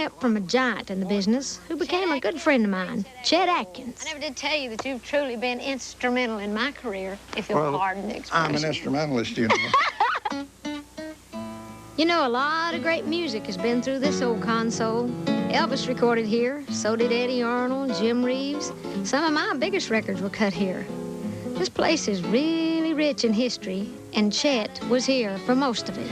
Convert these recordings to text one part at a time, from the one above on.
help from a giant in the business who became a good friend of mine, Chet Atkins. I never did tell you that you've truly been instrumental in my career, if you'll pardon the expression. I'm an instrumentalist, you know. You know, a lot of great music has been through this old console. Elvis recorded here, so did Eddie Arnold, Jim Reeves. Some of my biggest records were cut here. This place is really rich in history, and Chet was here for most of it.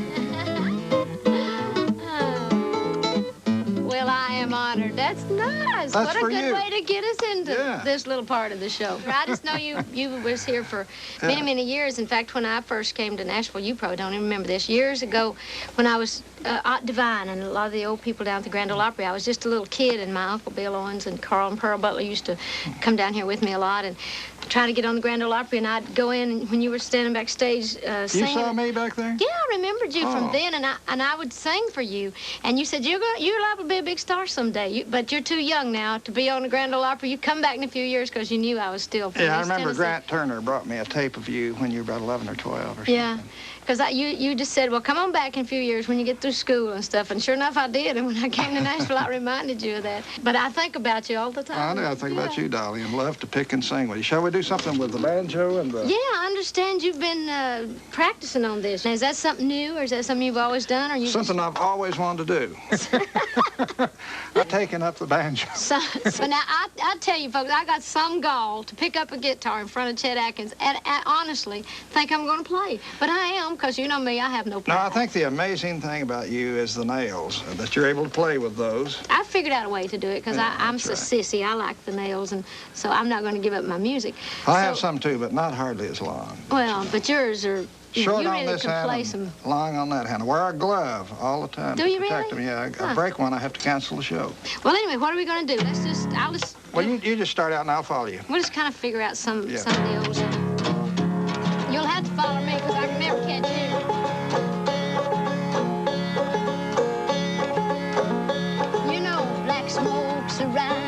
Well, I am honored. That's nice. That's what a for good you. way to get us into this little part of the show. I just know you was here for many, many years. In fact, when I first came to Nashville, you probably don't even remember this, years ago when I was Aunt Divine and a lot of the old people down at the Grand Ole Opry, I was just a little kid, and my Uncle Bill Owens and Carl and Pearl Butler used to come down here with me a lot and try to get on the Grand Ole Opry, and I'd go in when you were standing backstage singing. You saw me back there? Yeah, I remembered you from then, and I would sing for you. And you said, you're liable to be a big star someday, but you're too young now to be on the Grand Ole Opry. You come back in a few years because you knew I was still from Yeah, I East remember Tennessee. Grant Turner brought me a tape of you when you were about 11 or 12 or something. Yeah, because you just said, well, come on back in a few years when you get through school and stuff. And sure enough, I did. And when I came to Nashville, I reminded you of that. But I think about you all the time. I think about you, Dolly, and love to pick and sing with you. Shall we do something with the banjo and the... Yeah, I understand you've been practicing on this. Now, is that something new, or is that something you've always done? Or you Something I've always wanted to do. I've taken up the banjo. So now, I tell you, folks, I got some gall to pick up a guitar in front of Chet Atkins and honestly think I'm going to play. But I am, because you know me, I have no pride. No, I think the amazing thing about you is the nails, that you're able to play with those. I figured out a way to do it, because I'm so sissy. I like the nails, and so I'm not going to give up my music. I have some, too, but not hardly as long. Well, but yours are... Short you on really this can play hand some... and long on that hand. I wear a glove all the time Do to you protect really? them. Yeah, I break one, I have to cancel the show. Well, anyway, what are we going to do? I'll just... Well, you just start out and I'll follow you. We'll just kind of figure out some of the old stuff. You'll have to follow me, because I can never catch you. You know, black smoke surrounds